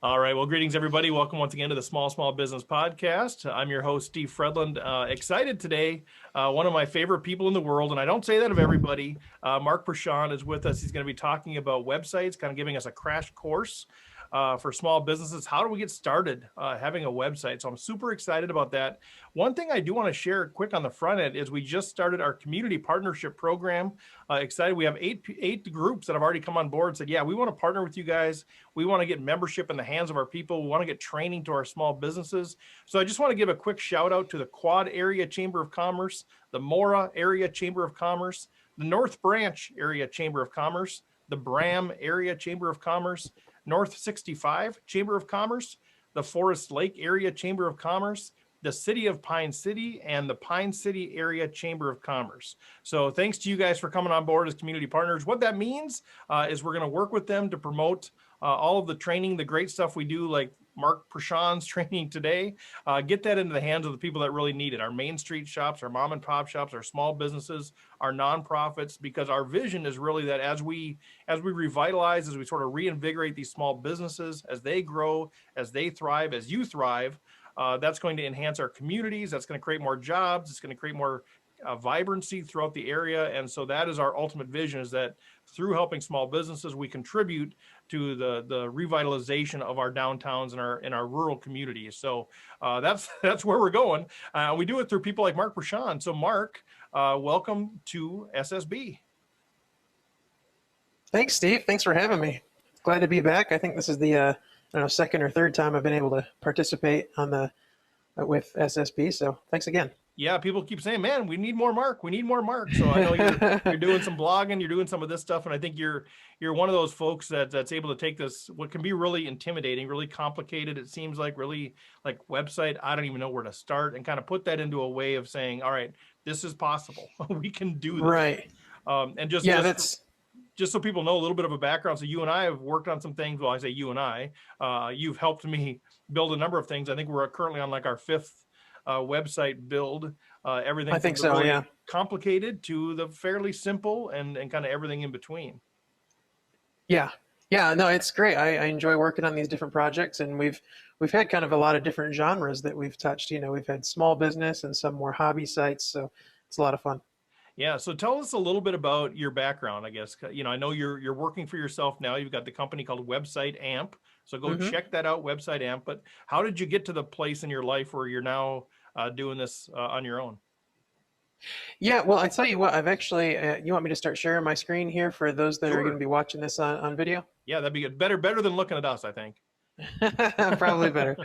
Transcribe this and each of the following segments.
All right. Well, greetings, everybody. Welcome once again to the Small Business Podcast. I'm your host, Steve Fredland. Excited today. One of my favorite people in the world, and I don't say that of everybody. Mark Praschan is with us. He's going to be talking about websites, kind of giving us a crash course for small businesses. How do we get started having a website? So I'm super excited about that. One thing I do want to share quick on the front end is we just started our community partnership program. Excited. We have eight groups that have already come on board and said, yeah, we want to partner with you guys. We want to get membership in the hands of our people. We want to get training to our small businesses. So I just want to give a quick shout out to the Quad Area Chamber of Commerce, the Mora Area Chamber of Commerce, the North Branch Area Chamber of Commerce, the Bram Area Chamber of Commerce, North 65 Chamber of Commerce, the Forest Lake Area Chamber of Commerce, the City of Pine City, and the Pine City Area Chamber of Commerce. So thanks to you guys for coming on board as community partners. What that means is we're going to work with them to promote all of the training, the great stuff we do, like Mark Praschan's training today, get that into the hands of the people that really need it. Our Main Street shops, our mom and pop shops, our small businesses, our nonprofits, because our vision is really that as we revitalize, as we sort of reinvigorate these small businesses, as they grow, as they thrive, as you thrive, that's going to enhance our communities. That's going to create more jobs. It's going to create more vibrancy throughout the area. And so that is our ultimate vision, is that through helping small businesses, we contribute to the revitalization of our downtowns and our rural communities. So that's where we're going. We do it through people like Mark Praschan. So Mark, welcome to SSB. Thanks, Steve. Thanks for having me. Glad to be back. I think this is the second or third time I've been able to participate on with SSB. So thanks again. Yeah, people keep saying, man, we need more Mark. We need more Mark. So I know you're doing some blogging, you're doing some of this stuff. And I think you're one of those folks that's able to take this, what can be really intimidating, really complicated, it seems like, really like website, I don't even know where to start, and kind of put that into a way of saying, all right, this is possible. We can do this. Right. And just so people know a little bit of a background. So you and I have worked on some things. Well, I say you and I, you've helped me build a number of things. I think we're currently on like our fifth website build. Everything I think from the so, really yeah. complicated to the fairly simple and kind of everything in between. Yeah. No, it's great. I enjoy working on these different projects, and we've had kind of a lot of different genres that we've touched. We've had small business and some more hobby sites. So it's a lot of fun. Yeah. So tell us a little bit about your background, I guess. I know you're working for yourself now. You've got the company called Website Amp. So go check that out, Website Amp. But how did you get to the place in your life where you're now doing this on your own? Yeah, well, I tell you what, I've actually, you want me to start sharing my screen here for those that Sure. are going to be watching this on video? Yeah, that'd be good. Better than looking at us, I think. Probably better.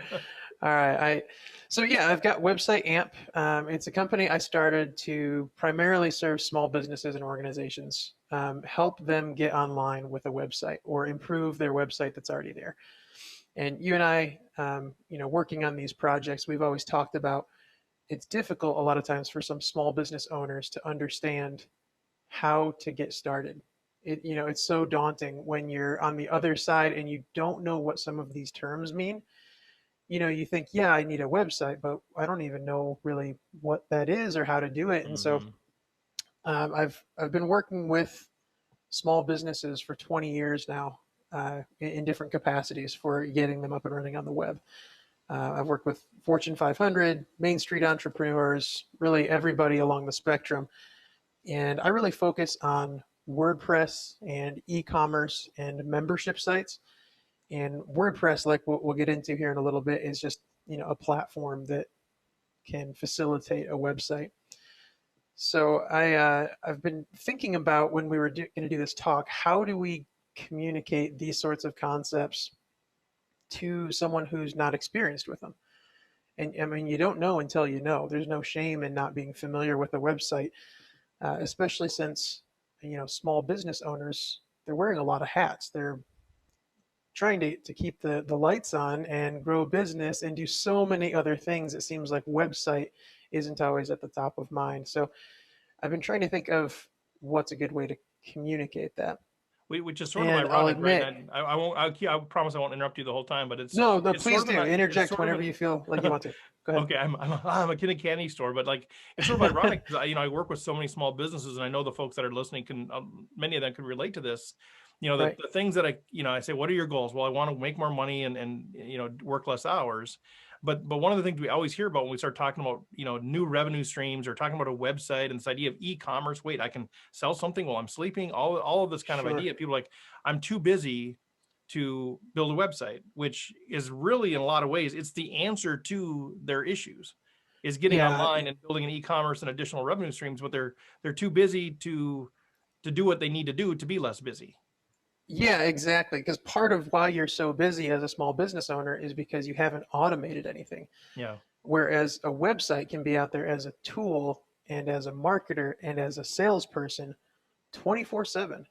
All right. So yeah, I've got Website Amp. It's a company I started to primarily serve small businesses and organizations, help them get online with a website or improve their website that's already there. And you and I, working on these projects, we've always talked about it's difficult a lot of times for some small business owners to understand how to get started. It's so daunting when you're on the other side and you don't know what some of these terms mean. You think, yeah, I need a website, but I don't even know really what that is or how to do it. And so I've been working with small businesses for 20 years now in different capacities for getting them up and running on the web. I've worked with Fortune 500, Main Street entrepreneurs, really everybody along the spectrum. And I really focus on WordPress and e-commerce and membership sites. And WordPress, like we'll get into here in a little bit, is just a platform that can facilitate a website. So I've been thinking about, when we were going to do this talk, how do we communicate these sorts of concepts to someone who's not experienced with them? And I mean, you don't know until you know. There's no shame in not being familiar with a website, especially since small business owners, they're wearing a lot of hats. They're trying to keep the lights on and grow a business and do so many other things. It seems like website isn't always at the top of mind. So I've been trying to think of what's a good way to communicate that. Which is sort of ironic, I'll admit, right? I promise I won't interrupt you the whole time, but it's please do interject whenever you feel like you want to. Go ahead. Okay, I'm a kid in a candy store, but like it's sort of ironic because I work with so many small businesses, and I know the folks that are listening many of them can relate to this. Right. The things that I say, what are your goals? Well, I want to make more money and work less hours. But one of the things we always hear about when we start talking about, new revenue streams or talking about a website and this idea of e-commerce, wait, I can sell something while I'm sleeping, all of this kind of Sure. idea. People are like, I'm too busy to build a website, which is really, in a lot of ways, it's the answer to their issues, is getting Yeah. online and building an e-commerce and additional revenue streams, but they're too busy to do what they need to do to be less busy. Yeah, exactly. Because part of why you're so busy as a small business owner is because you haven't automated anything. Yeah. Whereas a website can be out there as a tool and as a marketer and as a salesperson 24/7.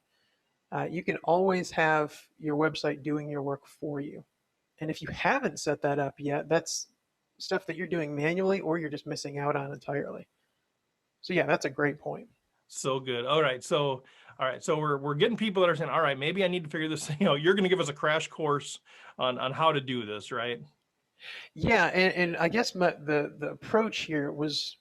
You can always have your website doing your work for you. And if you haven't set that up yet, that's stuff that you're doing manually or you're just missing out on entirely. So, yeah, that's a great point. So good. All right. So we're getting people that are saying, all right, maybe I need to figure this, you're going to give us a crash course on how to do this, right? Yeah, and I guess the approach here was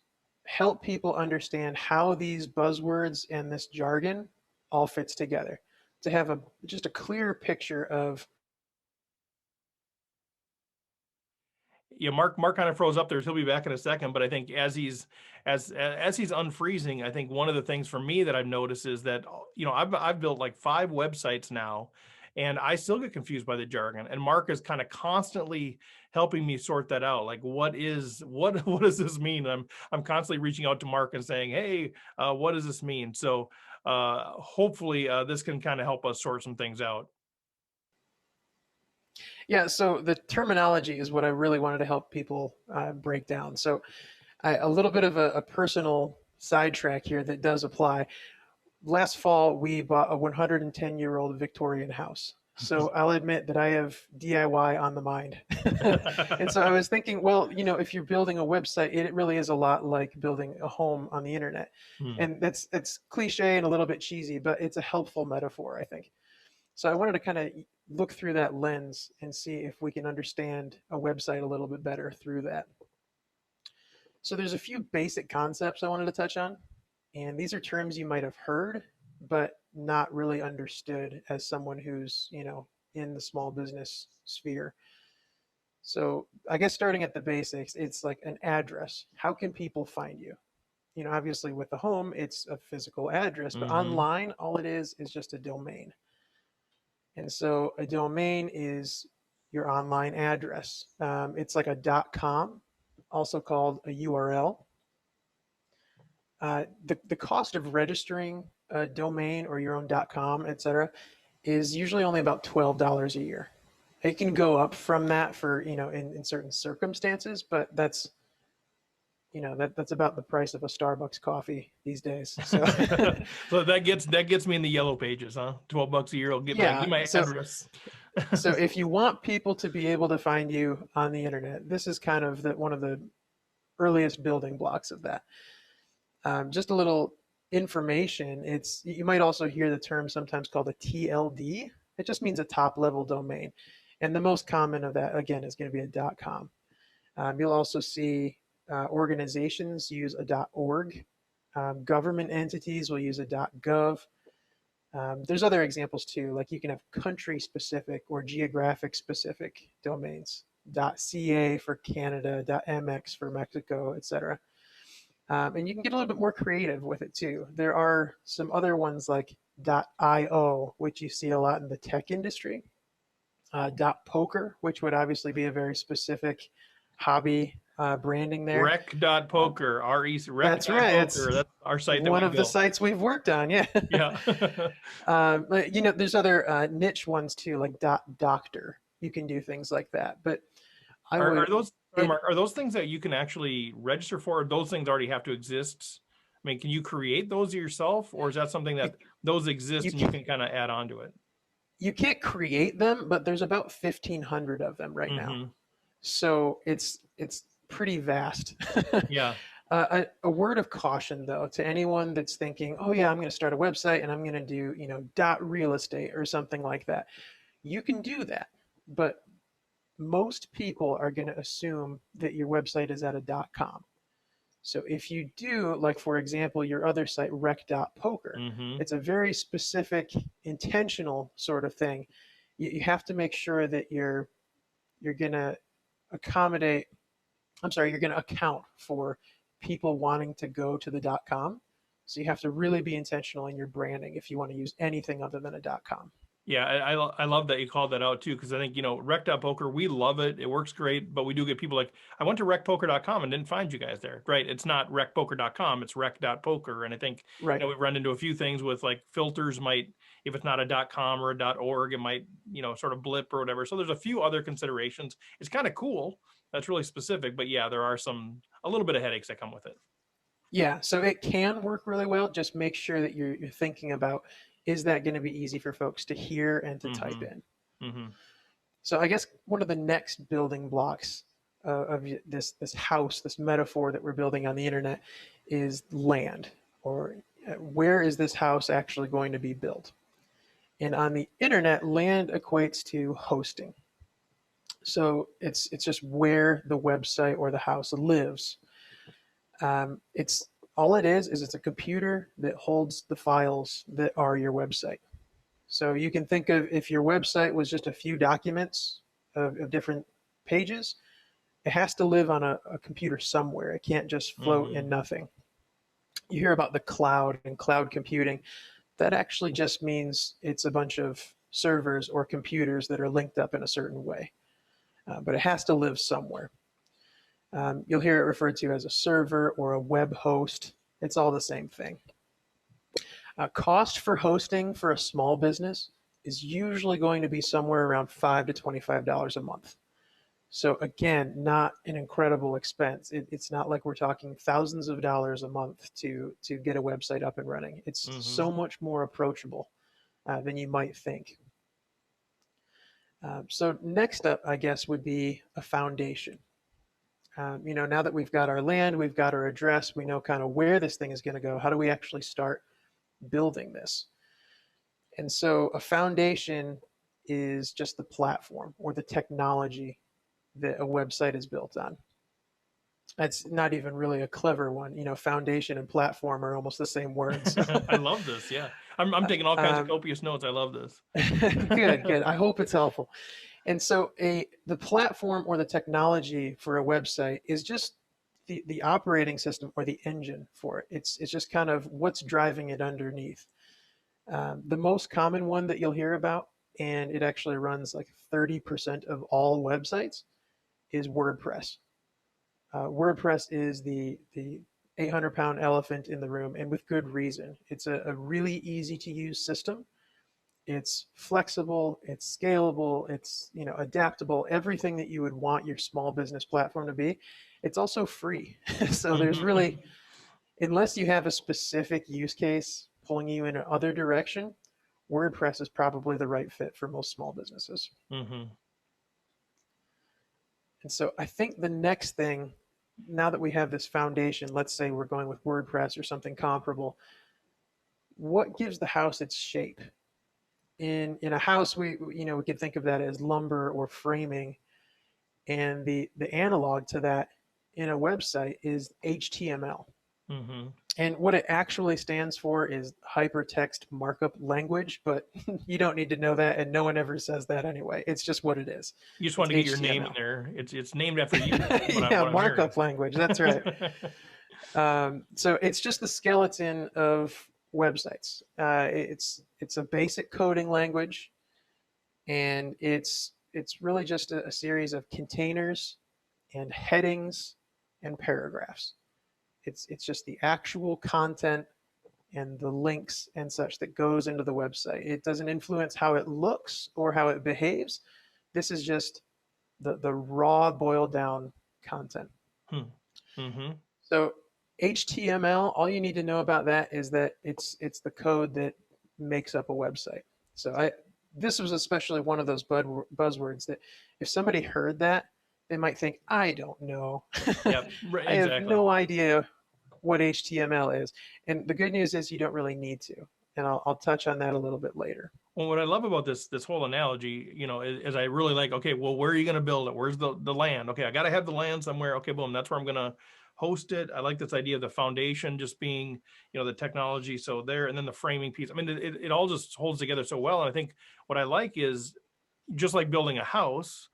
help people understand how these buzzwords and this jargon all fits together to have just a clear picture of. Yeah, Mark kind of froze up there. So he'll be back in a second, but I think as he's unfreezing, I think one of the things for me that I've noticed is that I've built like 5 websites now, and I still get confused by the jargon. And Mark is kind of constantly helping me sort that out. Like, what what does this mean? I'm constantly reaching out to Mark and saying, hey, what does this mean? So hopefully this can kind of help us sort some things out. Yeah, so the terminology is what I really wanted to help people break down. So a little bit of a personal sidetrack here that does apply. Last fall, we bought a 110-year-old Victorian house. So I'll admit that I have DIY on the mind. And so I was thinking, well, if you're building a website, it really is a lot like building a home on the internet. Hmm. And that's cliche and a little bit cheesy, but it's a helpful metaphor, I think. So I wanted to kind of look through that lens and see if we can understand a website a little bit better through that. So there's a few basic concepts I wanted to touch on, and these are terms you might have heard, but not really understood as someone who's, in the small business sphere. So I guess starting at the basics, it's like an address. How can people find you? Obviously with the home, it's a physical address, but Mm-hmm. online, all it is just a domain. And so a domain is your online address. It's like a .com, also called a URL. The cost of registering a domain or your own .com, etc., is usually only about $12 a year. It can go up from that for in certain circumstances, but that's that's about the price of a Starbucks coffee these days. So So that gets me in the yellow pages, huh? $12 a year will get yeah, my so address. so if you want people to be able to find you on the internet, this is kind of one of the earliest building blocks of that. Just a little information. You might also hear the term sometimes called a TLD. It just means a top level domain, and the most common of that again is going to be a .com. You'll also see organizations use a .org. Government entities will use a .gov. There's other examples too, like you can have country specific or geographic specific domains. .ca for Canada, .mx for Mexico, etc. And you can get a little bit more creative with it too. There are some other ones like .io, which you see a lot in the tech industry. .poker, which would obviously be a very specific hobby branding there. Rec.poker, That's right. rec.poker. That's our site that One we of the built. sites we've worked on. Yeah. Yeah. There's other niche ones too, like .doctor. You can do things like that. But I Are would. those sorry, Mark, are those things that you can actually register for? Or those things already have to exist? I mean, can you create those yourself, or is that something that those exist You and you can, can kind of add on to it? you can't create them, but there's about 1,500 of them right now. Mm-hmm. So it's pretty vast. Yeah. A word of caution though to anyone that's thinking, oh yeah, I'm going to start a website and I'm going to do .real estate or something like that. You can do that, but most people are going to assume that your website is at a .com. So if you do, like for example, your other site, rec.poker, Mm-hmm. it's a very specific, intentional sort of thing. You have to make sure that you're gonna accommodate. I'm sorry, you're gonna account for people wanting to go to the .com. So you have to really be intentional in your branding if you want to use anything other than a .com. Yeah, I love that you called that out too, because I think, rec.poker, we love it. It works great, but we do get people like, I went to recpoker.com and didn't find you guys there. Right. It's not recpoker.com, it's rec.poker. And I think, Right. we've run into a few things with like filters might, if it's not a .com or a .org, it might, sort of blip or whatever. So there's a few other considerations. It's kind of cool. That's really specific, but yeah, there are a little bit of headaches that come with it. Yeah, so it can work really well. Just make sure that you're thinking about, is that going to be easy for folks to hear and to type Mm-hmm. in? Mm-hmm. So I guess one of the next building blocks of this house, this metaphor that we're building on the internet, is land, or where is this house actually going to be built? And on the internet, land equates to hosting. So it's just where the website or the house lives. It's all it is it's a computer that holds the files that are your website. So you can think of, if your website was just a few documents of different pages, it has to live on a computer somewhere. It can't just float Mm-hmm. in nothing. You hear about the cloud and cloud computing. That actually just means it's a bunch of servers or computers that are linked up in a certain way. But it has to live somewhere. You'll hear it referred to as a server or a web host. It's all the same thing. Cost for hosting for a small business is usually going to be somewhere around $5 to $25 a month. So again, not an incredible expense. It's not like we're talking thousands of dollars a month to get a website up and running. It's Mm-hmm. so much more approachable than you might think. So next up, I guess, would be a foundation. Now that we've got our land, we've got our address, we know kind of where this thing is going to go. How do we actually start building this? And so a foundation is just the platform or the technology that a website is built on. That's not even really a clever one. Foundation and platform are almost the same words. I love this. Yeah. I'm taking all kinds of um, copious notes. I love this. good. I hope it's helpful. And so the platform or the technology for a website is just the operating system or the engine for it. It's just kind of what's driving it underneath. The most common one that you'll hear about, and it actually runs like 30% of all websites, is WordPress. WordPress is the 800-pound elephant in the room, and with good reason. It's a really easy to use system. It's flexible, it's scalable, it's adaptable, everything that you would want your small business platform to be. It's also free. So there's really, unless you have a specific use case pulling you in another direction, WordPress is probably the right fit for most small businesses. Mm-hmm. And so I think the next thing, now that we have this foundation, let's say we're going with WordPress or something comparable, what gives the house its shape? In a house, we could think of that as lumber or framing, and the analog to that in a website is HTML. Mm-hmm. And what it actually stands for is hypertext markup language, but you don't need to know that, and no one ever says that anyway. It's just what it is. You just It's want to get your HTML. name in there. It's named after you. Yeah, markup language. That's right. So it's just the skeleton of websites. It's a basic coding language, and it's really just a series of containers and headings and paragraphs. It's just the actual content and the links and such that goes into the website. It doesn't influence how it looks or how it behaves. This is just the raw boiled down content. Mm-hmm. So HTML, all you need to know about that is that it's the code that makes up a website. So this was especially one of those buzzwords that if somebody heard that, they might think, I don't know. Yep, right, I have exactly. no idea what HTML is. And the good news is you don't really need to. And I'll touch on that a little bit later. Well, what I love about this whole analogy, is I really like, okay, well, where are you going to build it? Where's the land? Okay, I got to have the land somewhere. Okay, boom, that's where I'm going to host it. I like this idea of the foundation just being, the technology. So there, and then the framing piece. I mean, it all just holds together so well. And I think what I like is just like building a house,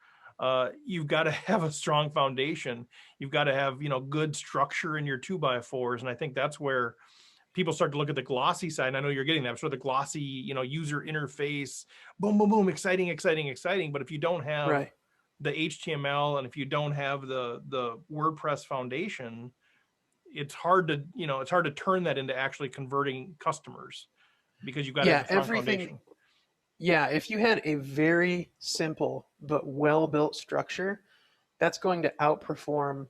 you've got to have a strong foundation. You've got to have, good structure in your 2x4s. And I think that's where people start to look at the glossy side. And I know you're getting that, sort of the glossy, user interface, boom, boom, boom, exciting, exciting, exciting. But if you don't have Right. the HTML and if you don't have the WordPress foundation, it's hard to turn that into actually converting customers, because you've got to have a strong foundation. Yeah, if you had a very simple but well-built structure, that's going to outperform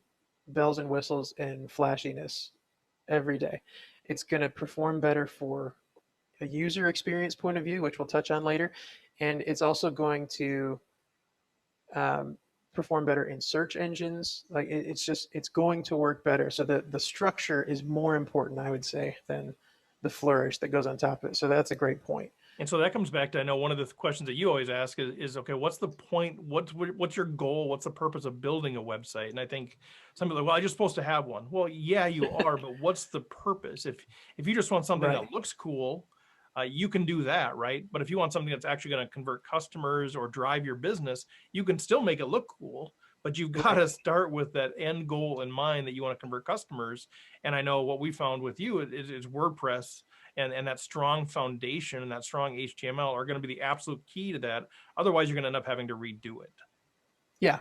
bells and whistles and flashiness every day. It's going to perform better for a user experience point of view, which we'll touch on later, and it's also going to perform better in search engines. Like it's going to work better. So the structure is more important, I would say, than the flourish that goes on top of it. So that's a great point. And so that comes back to, I know one of the questions that you always ask is okay, what's the point? What's your goal? What's the purpose of building a website? And I think some people are like, well, I'm just supposed to have one. Well, yeah, you are, but what's the purpose? If you just want something Right. that looks cool, you can do that, right? But if you want something that's actually going to convert customers or drive your business, you can still make it look cool, but you've got to start with that end goal in mind that you want to convert customers. And I know what we found with you is WordPress and that strong foundation and that strong HTML are going to be the absolute key to that. Otherwise, you're going to end up having to redo it. Yeah.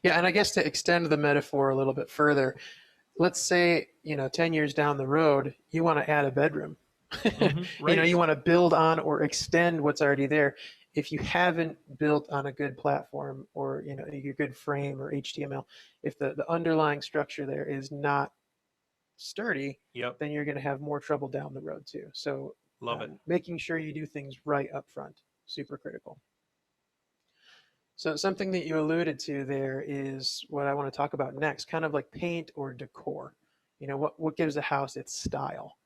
Yeah. And I guess to extend the metaphor a little bit further, let's say, 10 years down the road, you want to add a bedroom. Mm-hmm, right. You want to build on or extend what's already there. If you haven't built on a good platform or, your good frame or HTML, if the underlying structure there is not sturdy, Yep. then you're going to have more trouble down the road too. So Love it. making sure you do things right up front, super critical. So something that you alluded to there is what I want to talk about next, kind of like paint or decor. What gives a house its style?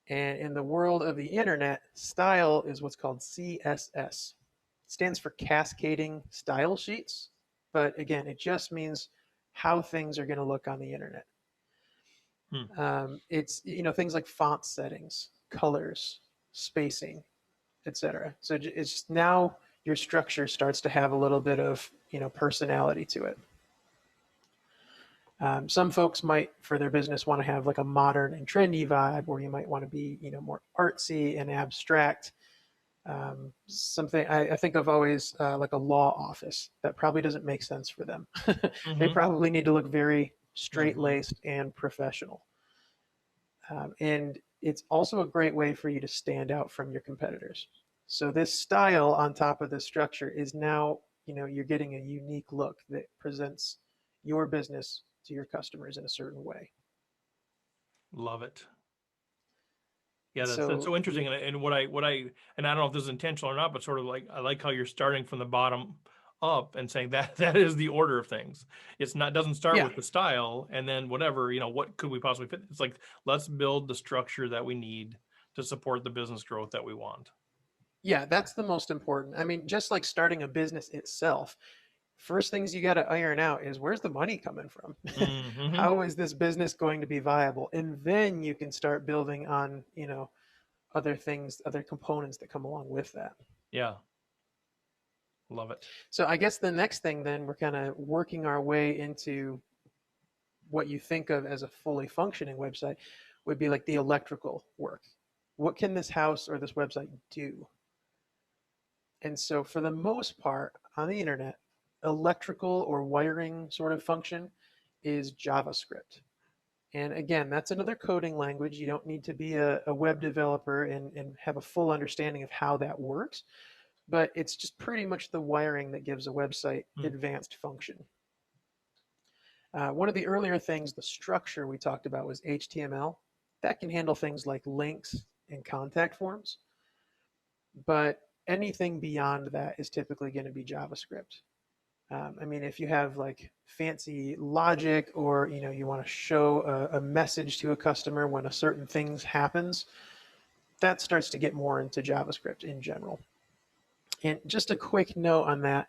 And in the world of the internet, style is what's called CSS. It stands for cascading style sheets, but again, it just means how things are going to look on the internet. It's things like font settings, colors, spacing, etc. So it's just now your structure starts to have a little bit of personality to it. Some folks might, for their business, want to have like a modern and trendy vibe, or you might want to be more artsy and abstract. Something I think of always like a law office. That probably doesn't make sense for them. Mm-hmm. They probably need to look very straight-laced and professional. And it's also a great way for you to stand out from your competitors. So this style on top of this structure is now, you're getting a unique look that presents your business to your customers in a certain way. Love it. Yeah, that's so interesting. And what I and I don't know if this is intentional or not, but sort of like, I like how you're starting from the bottom up and saying that is the order of things. Doesn't start with the style and then whatever, what could we possibly fit? It's like, let's build the structure that we need to support the business growth that we want. Yeah, that's the most important. I mean, just like starting a business itself, first things you got to iron out is, where's the money coming from? Mm-hmm. How is this business going to be viable? And then you can start building on, other things, other components that come along with that. Yeah. Love it. So I guess the next thing then, we're kind of working our way into what you think of as a fully functioning website would be like the electrical work. What can this house or this website do? And so for the most part on the internet, electrical or wiring sort of function is JavaScript. And again, that's another coding language. You don't need to be a web developer and have a full understanding of how that works. But it's just pretty much the wiring that gives a website advanced function. One of the earlier things, the structure we talked about, was HTML. That can handle things like links and contact forms. But anything beyond that is typically going to be JavaScript. I mean, if you have like fancy logic, or you want to show a message to a customer when a certain thing happens, that starts to get more into JavaScript in general. And just a quick note on that,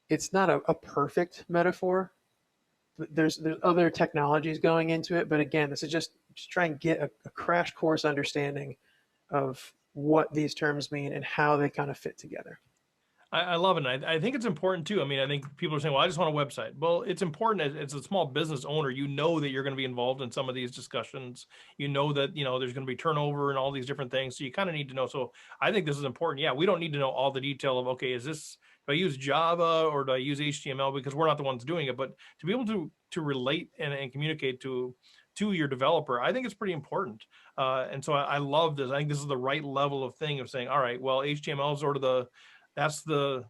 it's not a perfect metaphor, there's other technologies going into it, but again, this is just try and get a crash course understanding of what these terms mean and how they kind of fit together. I love it. And I think it's important too. I mean, I think people are saying, well, I just want a website. Well, it's important as a small business owner, you know that you're going to be involved in some of these discussions. You know that, there's going to be turnover and all these different things. So you kind of need to know. So I think this is important. Yeah, we don't need to know all the detail of, okay, do I use Java or do I use HTML? Because we're not the ones doing it. But to be able to relate and communicate to your developer, I think it's pretty important. And so I love this. I think this is the right level of thing of saying, all right, well, HTML is sort of that's the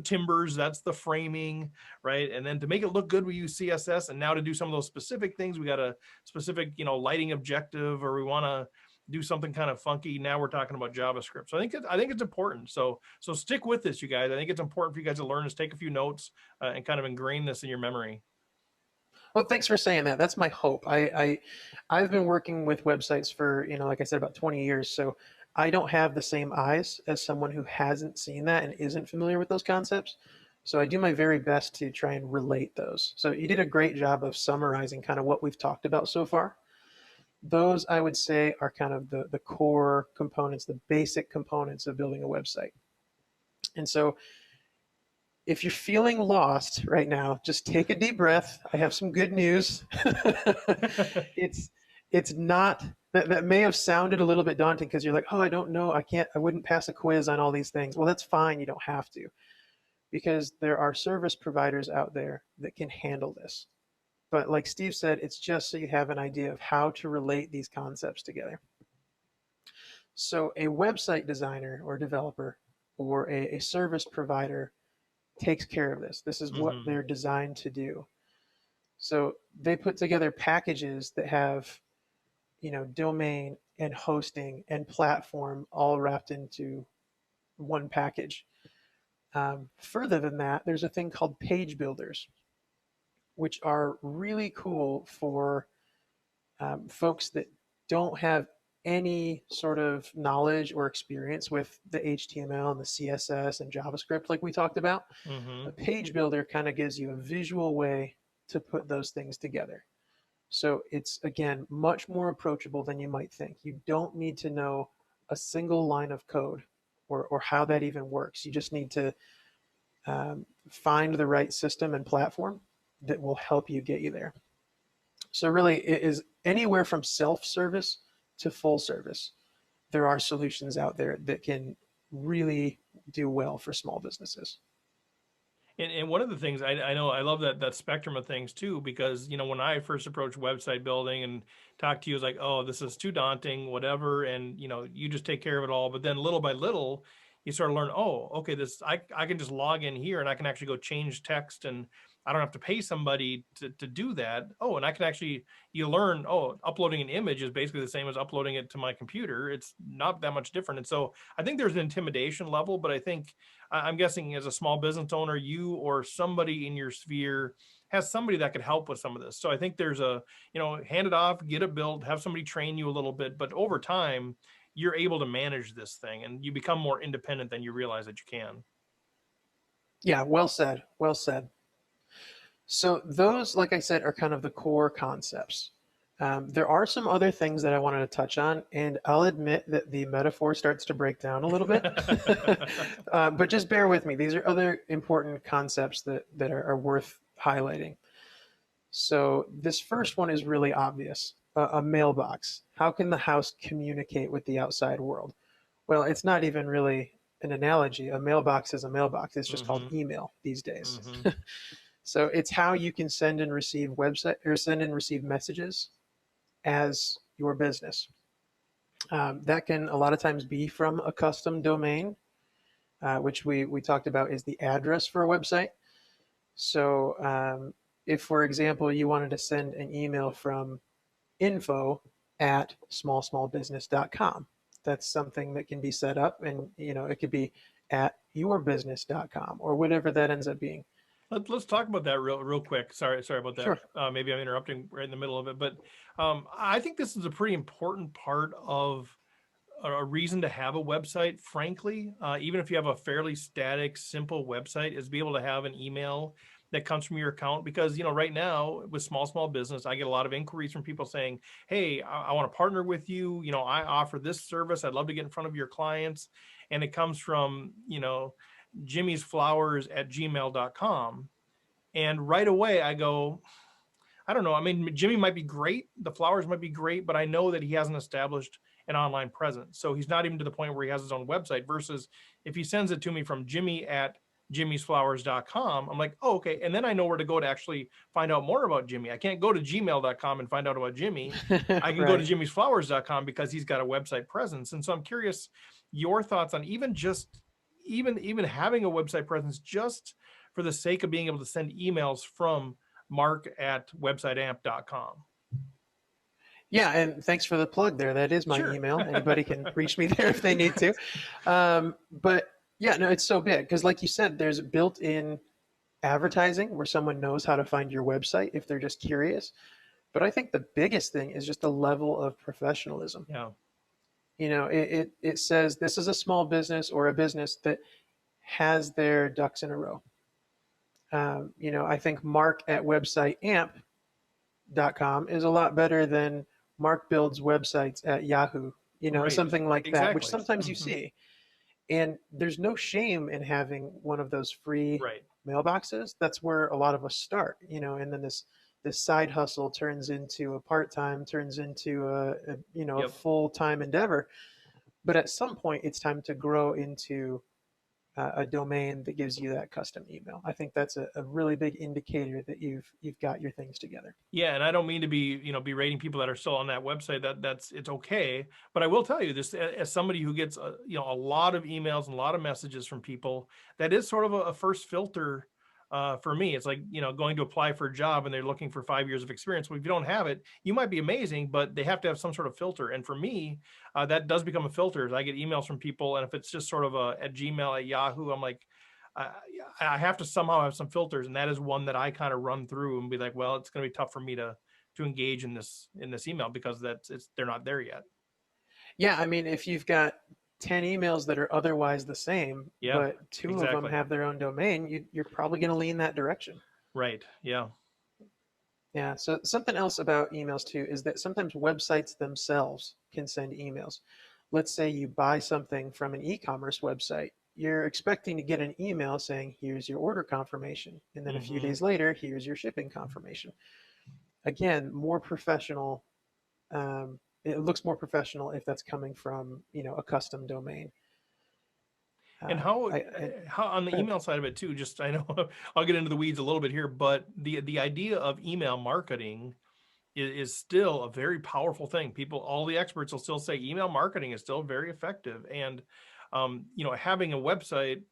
timbers, that's the framing, right? And then to make it look good, we use CSS. And now to do some of those specific things, we got a specific, lighting objective, or we want to do something kind of funky. Now we're talking about JavaScript. So I think it's important. So stick with this, you guys. I think it's important for you guys to learn, is take a few notes and kind of ingrain this in your memory. Well, thanks for saying that. That's my hope. I've been working with websites for, like I said, about 20 years. So I don't have the same eyes as someone who hasn't seen that and isn't familiar with those concepts. So I do my very best to try and relate those. So you did a great job of summarizing kind of what we've talked about so far. Those, I would say, are kind of the core components, the basic components of building a website. And so if you're feeling lost right now, just take a deep breath. I have some good news. It's not that may have sounded a little bit daunting because you're like, oh, I don't know. I wouldn't pass a quiz on all these things. Well, that's fine. You don't have to, because there are service providers out there that can handle this. But like Steve said, it's just so you have an idea of how to relate these concepts together. So a website designer or developer or a service provider takes care of this. This is what they're designed to do. So they put together packages that have, domain and hosting and platform all wrapped into one package. Further than that, there's a thing called page builders, which are really cool for folks that don't have any sort of knowledge or experience with the HTML and the CSS and JavaScript like we talked about. A page builder kind of gives you a visual way to put those things together. So it's, again, much more approachable than you might think. You don't need to know a single line of code or how that even works. You just need to find the right system and platform that will help you get you there. So really, it is anywhere from self-service to full service. There are solutions out there that can really do well for small businesses. And one of the things I know, I love that spectrum of things too, because, when I first approached website building and talked to you, it was like, oh, this is too daunting, whatever. And, you just take care of it all. But then little by little, you sort of learn, oh, okay, I can just log in here and I can actually go change text, and I don't have to pay somebody to do that. Oh, and I can actually, you learn, oh, uploading an image is basically the same as uploading it to my computer. It's not that much different. And so I think there's an intimidation level, but I think, I'm guessing as a small business owner, you or somebody in your sphere has somebody that could help with some of this. So I think there's hand it off, get it built, have somebody train you a little bit, but over time, you're able to manage this thing and you become more independent than you realize that you can. Yeah, well said. Well said. So those, like I said, are kind of the core concepts. There are some other things that I wanted to touch on, and I'll admit that the metaphor starts to break down a little bit. But just bear with me. These are other important concepts that are worth highlighting. So this first one is really obvious. A mailbox. How can the house communicate with the outside world? Well, it's not even really an analogy. A mailbox is a mailbox. It's just called email these days. So it's how you can send and receive messages as your business. That can a lot of times be from a custom domain, which we talked about is the address for a website. So if, for example, you wanted to send an email from info@smallsmallbusiness.com, that's something that can be set up, and it could be at yourbusiness.com or whatever that ends up being. Let's talk about that real quick. Sorry about that. Sure. Maybe I'm interrupting right in the middle of it, but I think this is a pretty important part of a reason to have a website. Frankly, even if you have a fairly static, simple website, is be able to have an email that comes from your account? Because, right now with small business, I get a lot of inquiries from people saying, hey, I want to partner with you. I offer this service. I'd love to get in front of your clients. And it comes from, jimmysflowers@gmail.com. And right away I go, I don't know. I mean, Jimmy might be great. The flowers might be great, but I know that he hasn't established an online presence. So he's not even to the point where he has his own website, versus if he sends it to me from Jimmy@jimmysflowers.com, I'm like, oh, okay. And then I know where to go to actually find out more about Jimmy. I can't go to gmail.com and find out about Jimmy. I can go to jimmysflowers.com because he's got a website presence. And so I'm curious your thoughts on even having a website presence, just for the sake of being able to send emails from mark@websiteamp.com. Yeah, and thanks for the plug there. That is my email. Anybody can reach me there if they need to. But yeah, no, it's so big because, like you said, there's built-in advertising where someone knows how to find your website if they're just curious. But I think the biggest thing is just the level of professionalism. Yeah. It says this is a small business or a business that has their ducks in a row. I think mark@websiteamp.com is a lot better than Mark builds websites at Yahoo, something like that, which sometimes you see. And there's no shame in having one of those free mailboxes. That's where a lot of us start, and then this side hustle turns into a part-time, turns into a full-time endeavor. But at some point, it's time to grow into a domain that gives you that custom email. I think that's a really big indicator that you've got your things together. Yeah, and I don't mean to be berating people that are still on that website. It's okay, but I will tell you this as somebody who gets a lot of emails and a lot of messages from people. That is sort of a first filter for me. It's like going to apply for a job and they're looking for 5 years of experience. Well, if you don't have it, you might be amazing, but they have to have some sort of filter. And for me, that does become a filter. I get emails from people, and if it's just sort of at Gmail, at Yahoo, I'm like, I have to somehow have some filters, and that is one that I kind of run through and be like, well, it's going to be tough for me to engage in this email because they're not there yet. Yeah, I mean, if you've got 10 emails that are otherwise the same, but two of them have their own domain, you're probably going to lean that direction. Right. Yeah. Yeah. So something else about emails too is that sometimes websites themselves can send emails. Let's say you buy something from an e-commerce website. You're expecting to get an email saying, here's your order confirmation. And then a few days later, here's your shipping confirmation. Again, more professional. It looks more professional if that's coming from, a custom domain. And how on the email side of it too, just, I know I'll get into the weeds a little bit here, but the idea of email marketing is still a very powerful thing. All the experts will still say email marketing is still very effective. And, having a website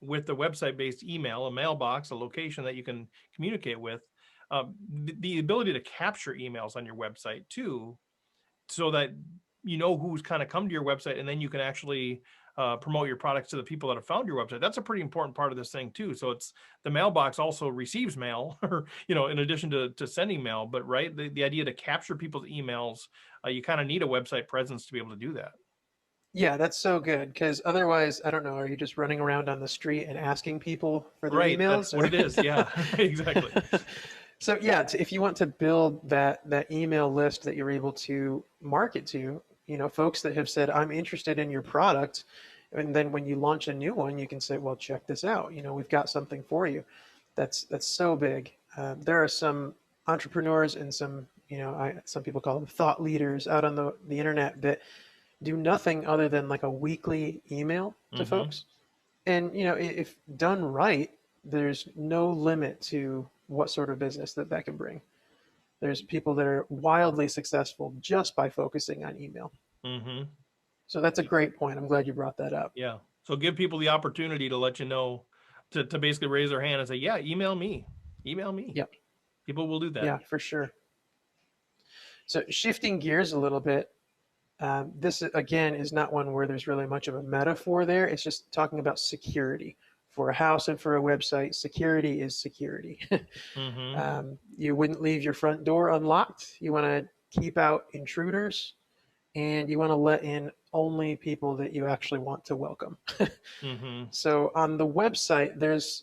with the website-based email, a mailbox, a location that you can communicate with, the ability to capture emails on your website too, so that who's kind of come to your website, and then you can actually promote your products to the people that have found your website. That's a pretty important part of this thing too. So it's the mailbox also receives mail, or in addition to sending mail. But the idea to capture people's emails, you kind of need a website presence to be able to do that. Yeah, that's so good, because otherwise, I don't know, are you just running around on the street and asking people for their emails? That's what it is. Yeah, exactly. So yeah, if you want to build that email list that you're able to market to, folks that have said, I'm interested in your product. And then when you launch a new one, you can say, well, check this out. We've got something for you. That's so big. There are some entrepreneurs and some people call them thought leaders out on the internet that do nothing other than like a weekly email to folks. And, if done right, there's no limit to what sort of business that can bring. There's people that are wildly successful just by focusing on email. So that's a great point. I'm glad you brought that up. Yeah. So give people the opportunity to let you know, to basically raise their hand and say, yeah, email me. Yep. People will do that. Yeah, for sure. So shifting gears a little bit, this again is not one where there's really much of a metaphor there. It's just talking about security. For a house and for a website, security is security. You wouldn't leave your front door unlocked. You want to keep out intruders, and you want to let in only people that you actually want to welcome. So on the website, there's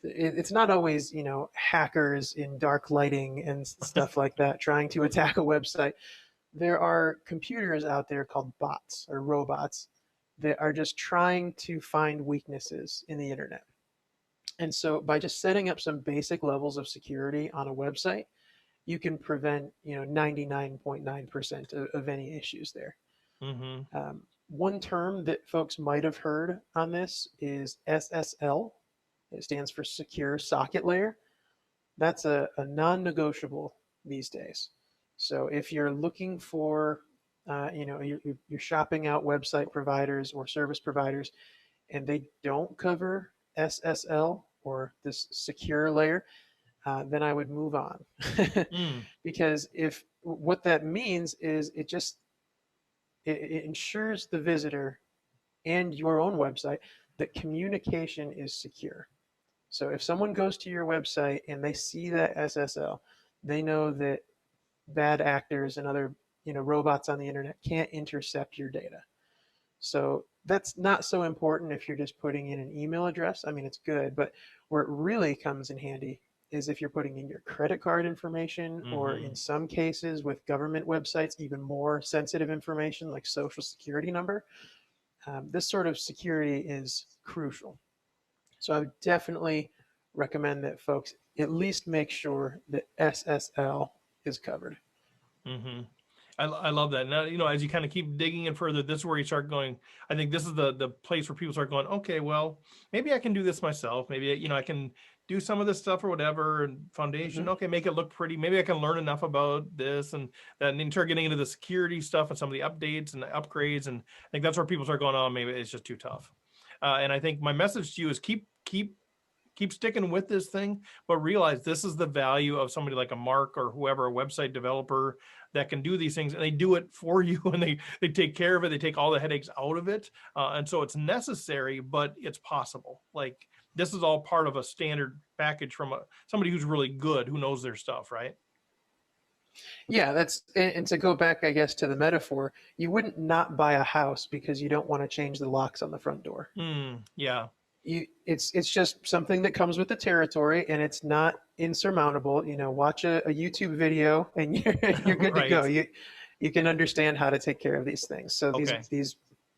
it's not always, hackers in dark lighting and stuff like that trying to attack a website. There are computers out there called bots or robots that are just trying to find weaknesses in the internet. And so by just setting up some basic levels of security on a website, you can prevent, 99.9% of any issues there. Mm-hmm. One term that folks might have heard on this is SSL. It stands for Secure Socket Layer. That's a non-negotiable these days. So if you're looking for, you're shopping out website providers or service providers, and they don't cover SSL or this secure layer, then I would move on. Mm. Because if what that means is it ensures the visitor and your own website that communication is secure. So if someone goes to your website and they see that SSL, they know that bad actors and other robots on the internet can't intercept your data. So that's not so important if you're just putting in an email address. I mean, it's good, but where it really comes in handy is if you're putting in your credit card information, or Mm-hmm. in some cases with government websites, even more sensitive information like social security number. This sort of security is crucial. So I would definitely recommend that folks at least make sure that SSL is covered. Mm-hmm. I love that. Now, as you kind of keep digging in further, this is where you start going. I think this is the place where people start going, okay, well, maybe I can do this myself. Maybe, I can do some of this stuff or whatever, and Mm-hmm. foundation. Okay, make it look pretty. Maybe I can learn enough about this and that, and then start getting into the security stuff and some of the updates and the upgrades. And I think that's where people start going, oh, maybe it's just too tough. And I think my message to you is keep sticking with this thing, but realize this is the value of somebody like a Mark or whoever, a website developer that can do these things, and they do it for you, and they take care of it. They take all the headaches out of it. And so it's necessary, but it's possible. Like, this is all part of a standard package from somebody who's really good, who knows their stuff, right? Yeah, and to go back, I guess, to the metaphor, you wouldn't not buy a house because you don't want to change the locks on the front door. Yeah. It's just something that comes with the territory, and it's not insurmountable. Watch a YouTube video and you're good to go. Right. You can understand how to take care of these things. So Okay. these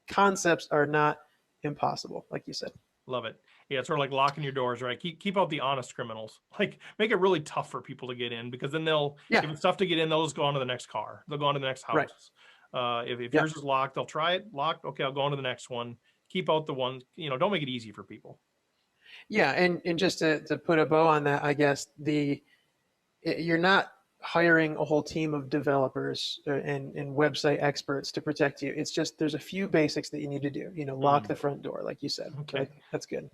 concepts are not impossible, like you said. Love it. Yeah, it's sort of like locking your doors, right? Keep out the honest criminals. Like, make it really tough for people to get in, because then Yeah, if it's tough to get in, they'll just go on to the next car. They'll go on to the next right. house. If Yeah. yours is locked, they'll try it locked. Okay, I'll go on to the next one. Keep out the ones, don't make it easy for people. Yeah, and just to put a bow on that, I guess you're not hiring a whole team of developers and website experts to protect you. It's just there's a few basics that you need to do. Lock the front door, like you said. Okay. That's good.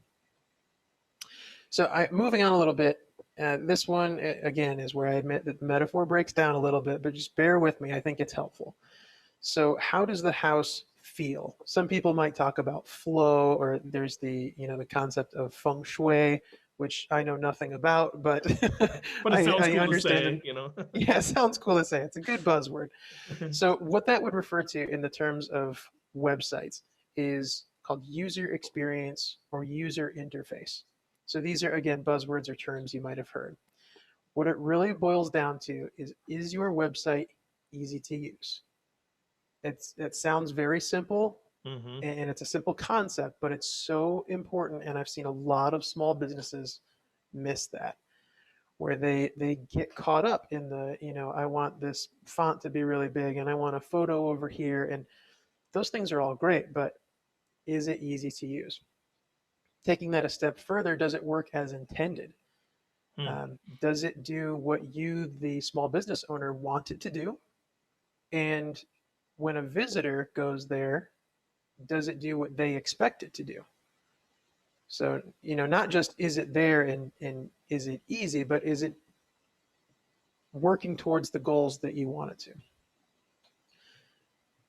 So moving on a little bit. This one again is where I admit that the metaphor breaks down a little bit, but just bear with me. I think it's helpful. So how does the house feel? Some people might talk about flow, or there's the concept of feng shui, which I know nothing about, but But it sounds I cool to understand. say. Yeah, it sounds cool to say. It's a good buzzword. So what that would refer to in the terms of websites is called user experience or user interface. So these are, again, buzzwords or terms you might have heard. What it really boils down to is your website easy to use? It sounds very simple, Mm-hmm. and it's a simple concept, but it's so important. And I've seen a lot of small businesses miss that, where they get caught up in I want this font to be really big and I want a photo over here. And those things are all great, but is it easy to use? Taking that a step further, does it work as intended? Hmm. Does it do what you, the small business owner, want it to do? And when a visitor goes there, does it do what they expect it to do? So, not just is it there and is it easy, but is it working towards the goals that you want it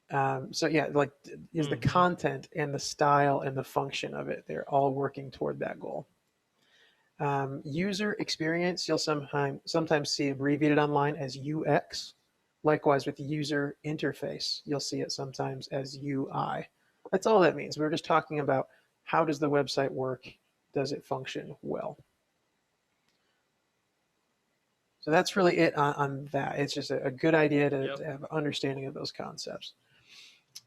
to? So yeah, like, is the Mm-hmm. content and the style and the function of it, they're all working toward that goal. User experience, you'll sometimes see abbreviated online as UX. Likewise with user interface, you'll see it sometimes as UI. That's all that means. We're just talking about how does the website work? Does it function well? So that's really it on that. It's just a good idea Yep. to have an understanding of those concepts.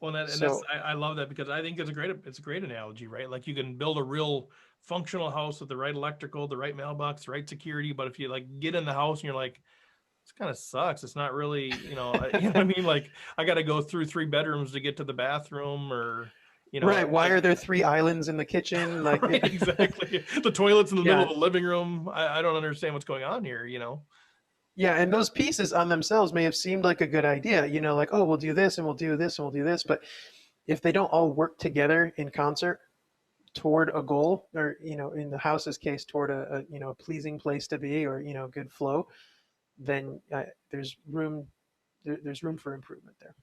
Well, and that's So I love that because I think it's a great analogy, right? Like you can build a real functional house with the right electrical, the right mailbox, the right security, but if you like get in the house and you're like, this kind of sucks. It's not really, you know what I mean? Like I got to go through 3 bedrooms to get to the bathroom, or right, why like are there 3 islands in the kitchen? Like, right, exactly. The toilet's in the middle yeah, of the living room. I don't understand what's going on here. yeah, and those pieces on themselves may have seemed like a good idea, like, oh, we'll do this and we'll do this and we'll do this, but if they don't all work together in concert toward a goal, or in the house's case, toward a pleasing place to be, or good flow, then there's room for improvement there.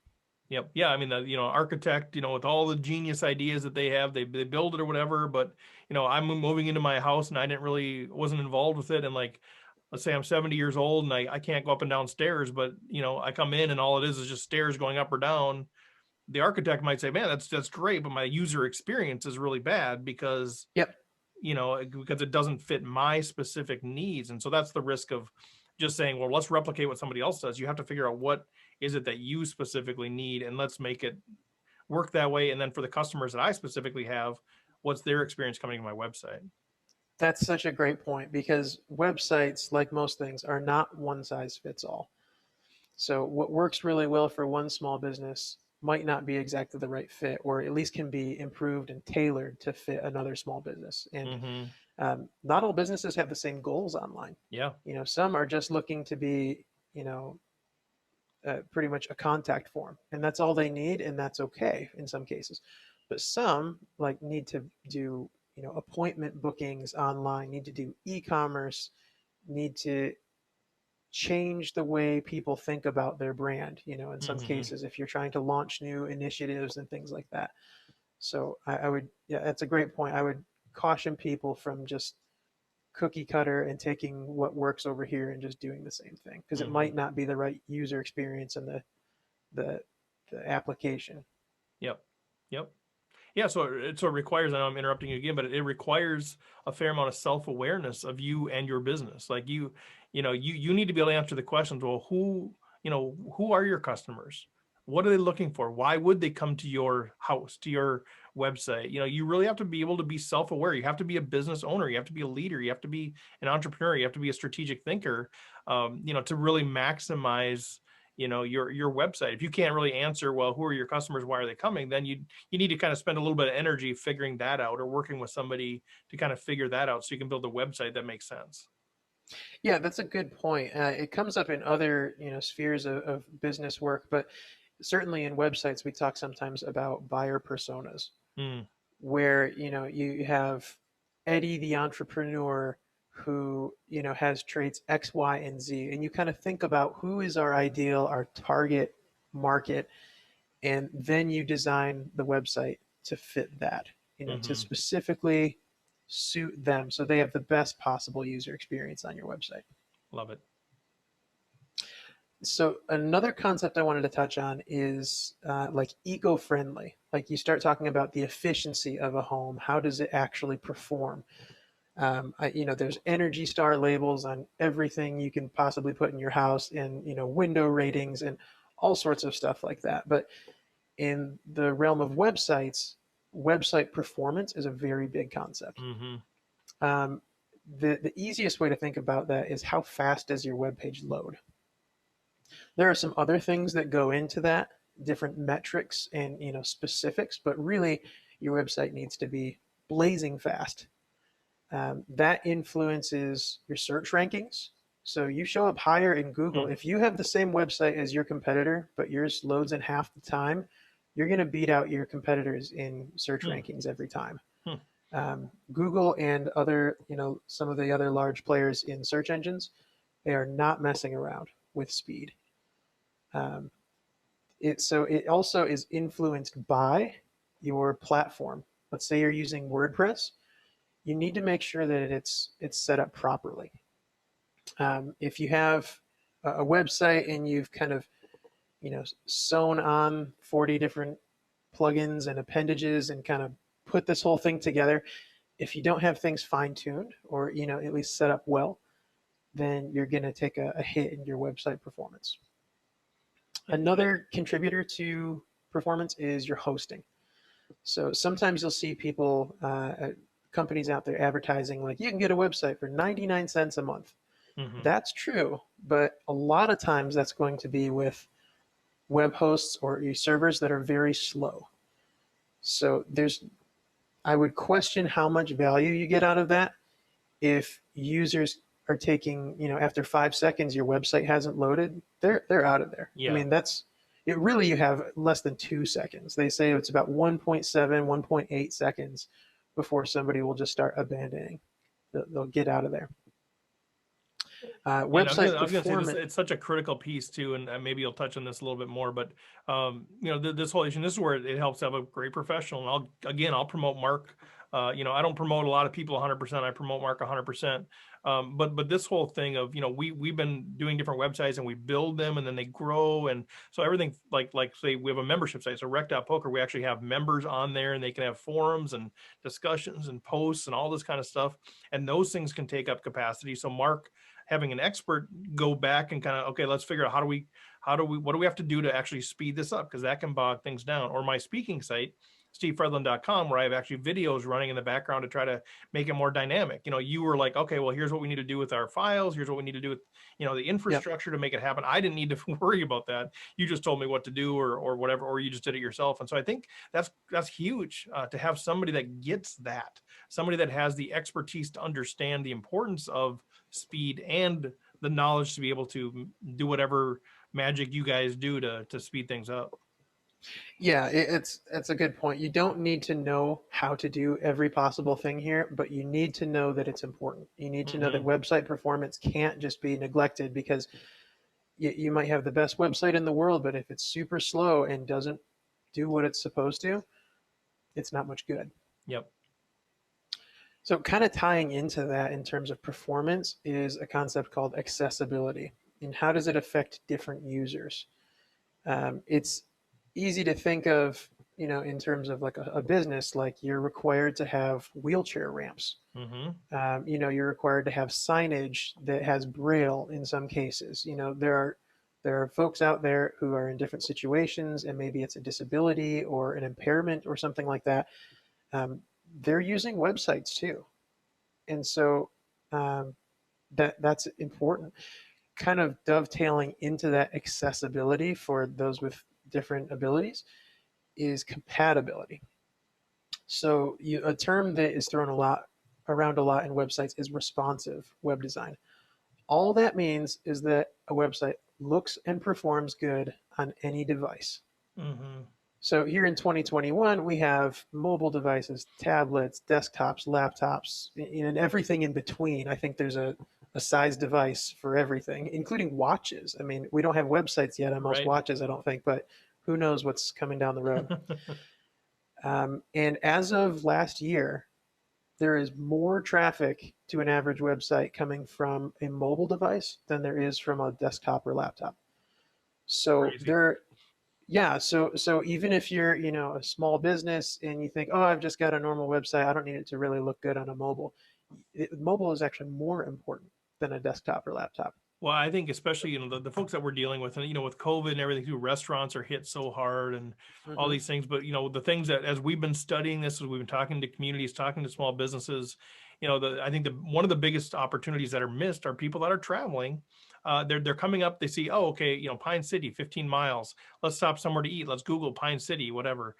Yep. Yeah. I mean, the architect, with all the genius ideas that they have, they build it or whatever. But I'm moving into my house and I wasn't involved with it. And like, let's say I'm 70 years old and I can't go up and down stairs, but I come in and all it is just stairs going up or down. The architect might say, "Man, that's great," but my user experience is really bad because Yep. because it doesn't fit my specific needs. And so that's the risk of just saying, well, let's replicate what somebody else does. You have to figure out what is it that you specifically need and let's make it work that way. And then for the customers that I specifically have, what's their experience coming to my website? That's such a great point, because websites, like most things, are not one size fits all. So what works really well for one small business might not be exactly the right fit, or at least can be improved and tailored to fit another small business. And Mm-hmm. not all businesses have the same goals online. Yeah. Some are just looking to be, pretty much a contact form, and that's all they need, and that's okay in some cases. But some like need to do, appointment bookings online, need to do e-commerce, need to change the way people think about their brand, in some Mm-hmm. cases, if you're trying to launch new initiatives and things like that. So I would, yeah, that's a great point. I would caution people from just cookie cutter and taking what works over here and just doing the same thing, because it Mm-hmm. might not be the right user experience and the the application. Yep. Yep. Yeah, so it requires, I know I'm interrupting you again, but it requires a fair amount of self-awareness of you and your business. Like you need to be able to answer the questions. Well, who are your customers? What are they looking for? Why would they come to your house, to your website? You really have to be able to be self-aware. You have to be a business owner. You have to be a leader. You have to be an entrepreneur. You have to be a strategic thinker, to really maximize your website. If you can't really answer, well, who are your customers, why are they coming, then you need to kind of spend a little bit of energy figuring that out, or working with somebody to kind of figure that out so you can build a website that makes sense. Yeah, that's a good point. It comes up in other spheres of business work, but certainly in websites we talk sometimes about buyer personas, Mm, where you have Eddie the entrepreneur who has traits X, Y, and Z, and you kind of think about who is our ideal, our target market, and then you design the website to fit that, to mm-hmm. specifically suit them so they have the best possible user experience on your website. Love it. So another concept I wanted to touch on is like eco-friendly. Like you start talking about the efficiency of a home. How does it actually perform? There's Energy Star labels on everything you can possibly put in your house, and window ratings and all sorts of stuff like that. But in the realm of websites, website performance is a very big concept. Mm-hmm. Um, the easiest way to think about that is how fast does your web page load? There are some other things that go into that, different metrics and specifics, but really your website needs to be blazing fast. That influences your search rankings. So you show up higher in Google. Hmm. If you have the same website as your competitor, but yours loads in half the time, you're going to beat out your competitors in search Hmm. rankings every time. Hmm. Google and other, some of the other large players in search engines, they are not messing around with speed. Um, it also is influenced by your platform. Let's say you're using WordPress, you need to make sure that it's set up properly. If you have a website and you've kind of sewn on 40 different plugins and appendages and kind of put this whole thing together, if you don't have things fine-tuned or at least set up well, then you're going to take a hit in your website performance. Another contributor to performance is your hosting. So sometimes you'll see people, companies out there advertising like you can get a website for 99 cents a month. Mm-hmm. That's true, but a lot of times that's going to be with web hosts or servers that are very slow. So I would question how much value you get out of that if users are taking, after 5 seconds your website hasn't loaded, they're out of there. Yeah. I mean, it really, you have less than 2 seconds. They say it's about 1.7, 1.8 seconds before somebody will just start abandoning. They'll get out of there. Website I was gonna say this, performance. it's such a critical piece too, and maybe you'll touch on this a little bit more, but this whole issue, this is where it helps to have a great professional. And I'll promote Mark. I don't promote a lot of people 100%. I promote Mark 100%. But this whole thing of, we've been doing different websites and we build them and then they grow. And so everything like say we have a membership site. So Rec.Poker, we actually have members on there and they can have forums and discussions and posts and all this kind of stuff. And those things can take up capacity. So Mark, having an expert go back and kind of, okay, let's figure out what do we have to do to actually speed this up? Because that can bog things down. Or my speaking site, stevefredlund.com, where I have actually videos running in the background to try to make it more dynamic. You were like, okay, well, here's what we need to do with our files. Here's what we need to do with, the infrastructure to make it happen. I didn't need to worry about that. You just told me what to do or whatever, or you just did it yourself. And so I think that's huge to have somebody that gets that, somebody that has the expertise to understand the importance of speed and the knowledge to be able to do whatever magic you guys do to speed things up. Yeah, it's a good point. You don't need to know how to do every possible thing here, but you need to know that it's important. You need to know that website performance can't just be neglected, because you might have the best website in the world, but if it's super slow and doesn't do what it's supposed to, it's not much good. Yep. So kind of tying into that in terms of performance is a concept called accessibility. And how does it affect different users? It's easy to think of, in terms of like a business, like you're required to have wheelchair ramps. You're required to have signage that has Braille in some cases. There are folks out there who are in different situations, and maybe it's a disability or an impairment or something like that. They're using websites too. And so that's important. Kind of dovetailing into that accessibility for those with different abilities is compatibility. So a term that is thrown around a lot in websites is responsive web design. All that means is that a website looks and performs good on any device. So here in 2021, we have mobile devices, tablets, desktops, laptops, and everything in between. I think there's a size device for everything, including watches. I mean, we don't have websites yet on most watches, I don't think, but who knows what's coming down the road. And as of last year, there is more traffic to an average website coming from a mobile device than there is from a desktop or laptop. So so even if you're, a small business and you think, oh, I've just got a normal website, I don't need it to really look good on a mobile. Mobile is actually more important than a desktop or laptop. Well, I think especially, the folks that we're dealing with, and, with COVID and everything too, restaurants are hit so hard and all these things. But, the things that, as we've been studying this, as we've been talking to communities, talking to small businesses, I think one of the biggest opportunities that are missed are people that are traveling. They're coming up, they see, oh, okay, Pine City, 15 miles. Let's stop somewhere to eat. Let's Google Pine City, whatever.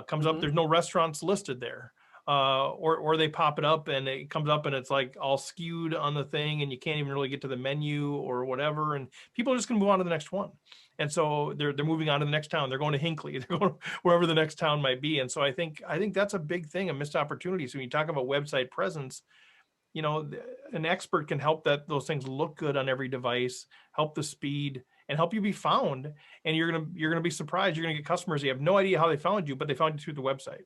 Comes up, there's no restaurants listed there. Or they pop it up and it comes up and it's like all skewed on the thing and you can't even really get to the menu or whatever. And people are just going to move on to the next one. And so they're moving on to the next town. They're going to Hinckley, they're going wherever the next town might be. And so I think that's a big thing, a missed opportunity. So when you talk about website presence, an expert can help those things look good on every device, help the speed, and help you be found. And you're gonna be surprised. You're gonna get customers you have no idea how they found you, but they found you through the website.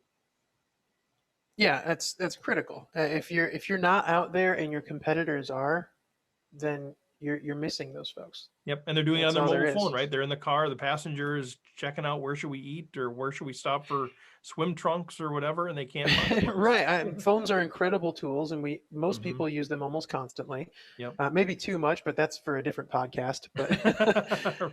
Yeah, that's critical. If you're not out there and your competitors are, then you're missing those folks. Yep. And they're doing it on That's their all there mobile is. phone, right? They're in the car. The passenger is checking out where should we eat or where should we stop for swim trunks or whatever, and they can't find things. Right. Phones are incredible tools, and most Hmm. people use them almost constantly. Yep. Maybe too much, but that's for a different podcast.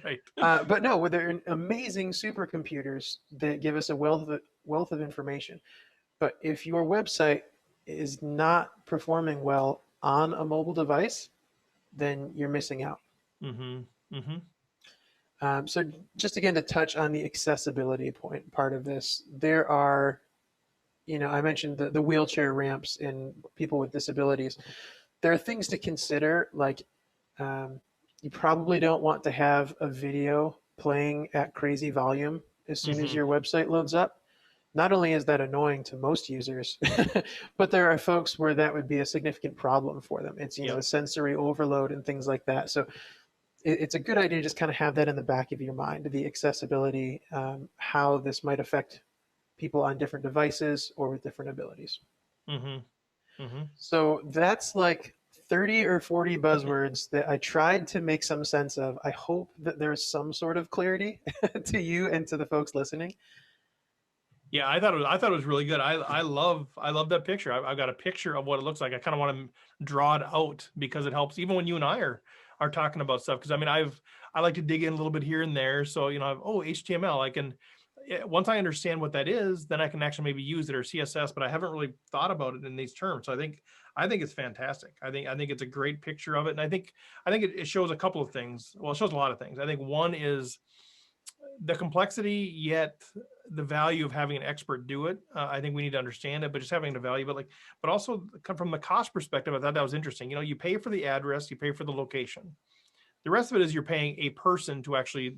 Right. But no, they're amazing supercomputers that give us a wealth of information. But if your website is not performing well on a mobile device, then you're missing out. Hmm. Hmm. So just again to touch on the accessibility part of this, there are, I mentioned the wheelchair ramps in people with disabilities. There are things to consider, like you probably don't want to have a video playing at crazy volume as soon as Hmm. your website loads up. Not only is that annoying to most users, but there are folks where that would be a significant problem for them. It's, Yep. sensory overload and things like that. So it's a good idea to just kind of have that in the back of your mind, the accessibility, how this might affect people on different devices or with different abilities. Hmm. Hmm. So that's like 30 or 40 buzzwords that I tried to make some sense of. I hope that there's some sort of clarity to you and to the folks listening. Yeah, I thought it was really good. I love that picture. I've got a picture of what it looks like. I kind of want to draw it out because it helps even when you and I are talking about stuff. Because I mean, I like to dig in a little bit here and there. So HTML. I can once I understand what that is, then I can actually maybe use it, or CSS. But I haven't really thought about it in these terms. So I think it's fantastic. I think it's a great picture of it, and I think it shows a couple of things. Well, it shows a lot of things. I think one is the complexity, yet the value of having an expert do it. I think we need to understand it, but just having the value, but also come from the cost perspective. I thought that was interesting. You pay for the address, you pay for the location. The rest of it is you're paying a person to actually,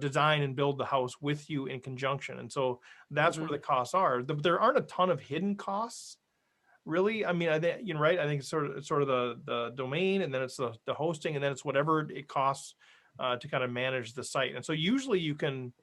design and build the house with you in conjunction. And so that's where Mm-hmm. the costs are. There aren't a ton of hidden costs, really. I mean, I think right. I think it's sort of the domain, and then it's the hosting, and then it's whatever it costs to kind of manage the site. And so usually you can,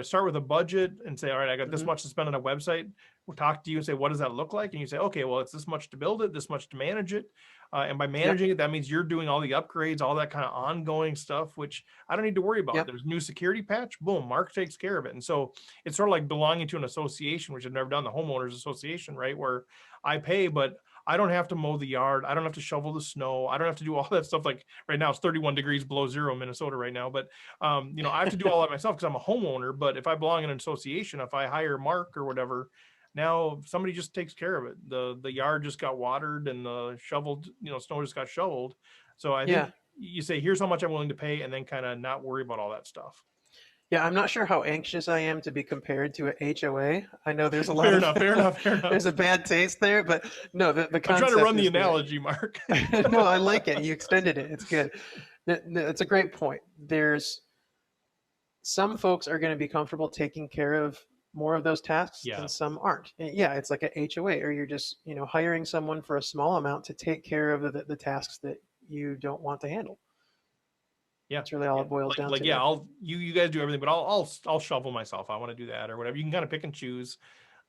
start with a budget and say, all right, I got this Mm-hmm. much to spend on a website. We'll talk to you and say, what does that look like? And you say, okay, well, it's this much to build it, this much to manage it. And by Yep. managing it, that means you're doing all the upgrades, all that kind of ongoing stuff, which I don't need to worry about. Yep. There's new security patch, boom, Mark takes care of it. And so it's sort of like belonging to an association, which I've never done, the homeowners association, right? Where I pay, but I don't have to mow the yard. I don't have to shovel the snow. I don't have to do all that stuff. Like right now, it's 31 degrees below zero in Minnesota right now. But, I have to do all that myself because I'm a homeowner. But if I belong in an association, if I hire Mark or whatever, now somebody just takes care of it. The yard just got watered and the shoveled, snow just got shoveled. So I Yeah. think you say, here's how much I'm willing to pay, and then kind of not worry about all that stuff. Yeah, I'm not sure how anxious I am to be compared to a HOA. I know there's a lot Fair of enough. Fair enough. Fair enough. there's a bad taste there, but no, the I'm concept trying to run the is there. analogy, Mark. No, I like it. You extended it. It's good. It's a great point. There's some folks are going to be comfortable taking care of more of those tasks, Yeah. and some aren't. And yeah, it's like a HOA, or you're just hiring someone for a small amount to take care of the tasks that you don't want to handle. Yeah, That's really all it boils down to. yeah, there. you guys do everything, but I'll shovel myself. I want to do that or whatever. You can kind of pick and choose,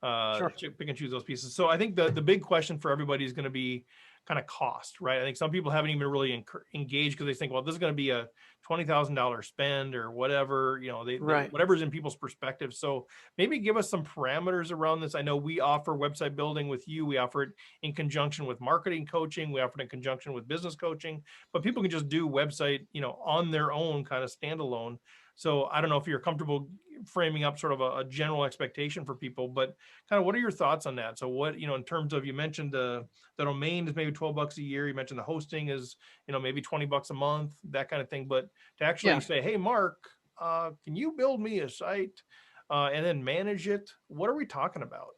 Sure. pick and choose those pieces. So I think the big question for everybody is going to be kind of cost, right? I think some people haven't even really engaged because they think, well, this is going to be a $20,000 spend or whatever, Right. whatever's in people's perspective. So maybe give us some parameters around this. I know we offer website building with you. We offer it in conjunction with marketing coaching. We offer it in conjunction with business coaching, but people can just do website, on their own, kind of standalone. So I don't know if you're comfortable framing up sort of a general expectation for people, but kind of what are your thoughts on that? So what, in terms of, you mentioned the domain is maybe $12 a year. You mentioned the hosting is, maybe $20 a month, that kind of thing. But to actually Yeah. say, hey, Mark, can you build me a site and then manage it? What are we talking about?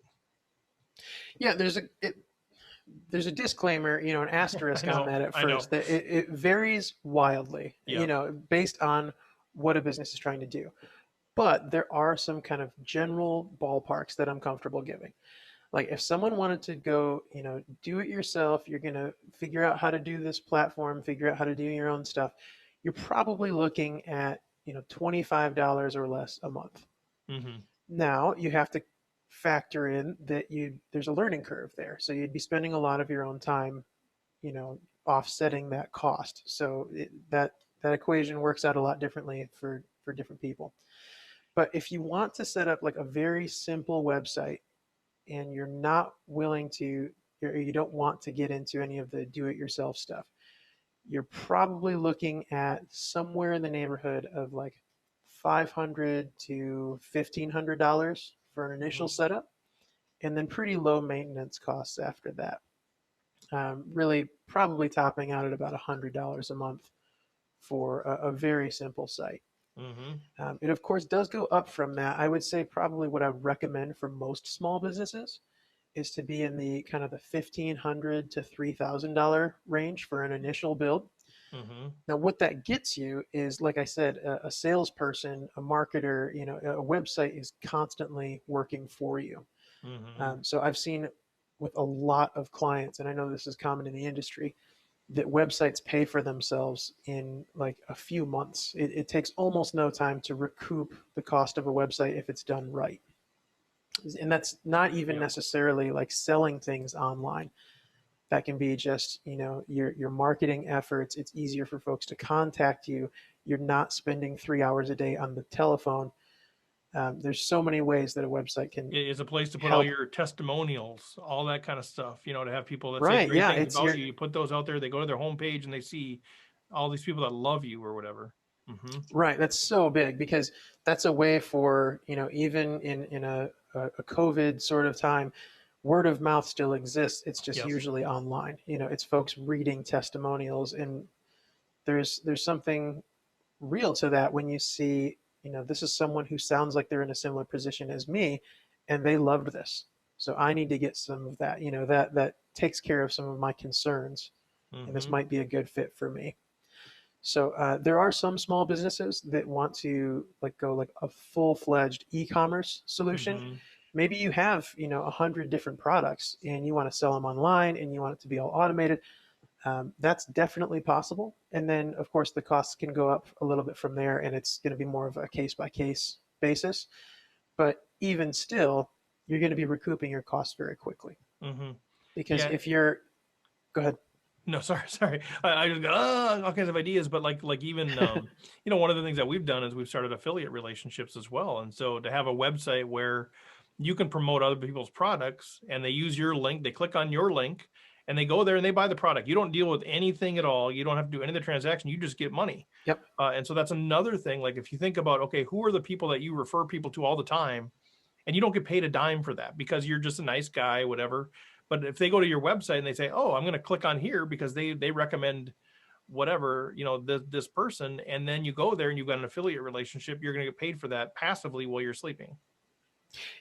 Yeah, there's a disclaimer, an asterisk I know, on that at I know. first, that it varies wildly, Yeah. based on what a business is trying to do. But there are some kind of general ballparks that I'm comfortable giving. Like if someone wanted to go, do it yourself, you're going to figure out how to do this platform, figure out how to do your own stuff. You're probably looking at, $25 or less a month. Mm-hmm. Now you have to factor in that there's a learning curve there. So you'd be spending a lot of your own time, offsetting that cost. So that equation works out a lot differently for different people. But if you want to set up like a very simple website and you're not willing to, or you don't want to get into any of the do-it-yourself stuff, you're probably looking at somewhere in the neighborhood of like $500 to $1,500 for an initial Mm-hmm. setup, and then pretty low maintenance costs after that. Really, probably topping out at about $100 a month for a very simple site. Mm-hmm. It of course does go up from that. I would say probably what I would recommend for most small businesses is to be in the kind of the $1,500 to $3,000 range for an initial build. Mm-hmm. Now, what that gets you is, like I said, a salesperson, a marketer, a website is constantly working for you. Mm-hmm. So I've seen with a lot of clients, and I know this is common in the industry, that websites pay for themselves in like a few months. It takes almost no time to recoup the cost of a website if it's done right. And that's not even Yeah. necessarily like selling things online. That can be just, your marketing efforts. It's easier for folks to contact you. You're not spending 3 hours a day on the telephone. There's so many ways that a website can It's a place to put all help. your testimonials, all that kind of stuff, to have people that say Right. great Yeah. things It's about your you. You put those out there, they go to their homepage and they see all these people that love you or whatever. Mm-hmm. right. That's so big because that's a way for, even in a COVID sort of time, word of mouth still exists. It's just Yes. usually online. It's folks reading testimonials, and there's something real to that when you see, this is someone who sounds like they're in a similar position as me, and they loved this. So I need to get some of that, that takes care of some of my concerns, and this Mm-hmm. might be a good fit for me. So there are some small businesses that want to like go like a full-fledged e-commerce solution. Mm-hmm. Maybe you have 100 different products and you want to sell them online and you want it to be all automated. That's definitely possible. And then, of course, the costs can go up a little bit from there, and it's going to be more of a case by case basis. But even still, you're going to be recouping your costs very quickly. Mm-hmm. Because Yeah. if you're, go ahead. No, sorry. I just got all kinds of ideas, but like even one of the things that we've done is we've started affiliate relationships as well. And so to have a website where you can promote other people's products and they use your link, they click on your link and they go there and they buy the product. You don't deal with anything at all. You don't have to do any of the transaction. You just get money. Yep. And so that's another thing. Like if you think about, okay, who are the people that you refer people to all the time? And you don't get paid a dime for that because you're just a nice guy, whatever. But if they go to your website and they say, "Oh, I'm going to click on here because they recommend whatever, this person," and then you go there and you've got an affiliate relationship, you're going to get paid for that passively while you're sleeping.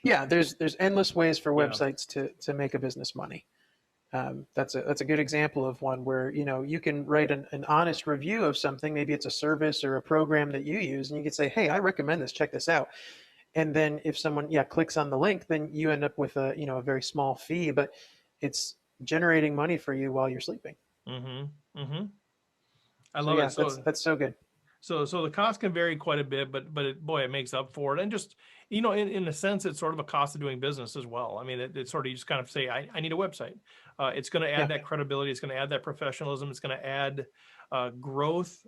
Yeah, there's endless ways for Yeah. websites to make a business money. That's a good example of one where you can write an honest review of something. Maybe it's a service or a program that you use, and you can say, "Hey, I recommend this. Check this out." And then if someone clicks on the link, then you end up with a very small fee, but it's generating money for you while you're sleeping. Mm-hmm. Mm-hmm. I So love yeah, it. that's so good. So the cost can vary quite a bit, but it makes up for it. And just, in a sense, it's sort of a cost of doing business as well. I mean, it's sort of, you just kind of say, I need a website. It's going to add Yeah, that credibility. It's going to add that professionalism. It's going to add growth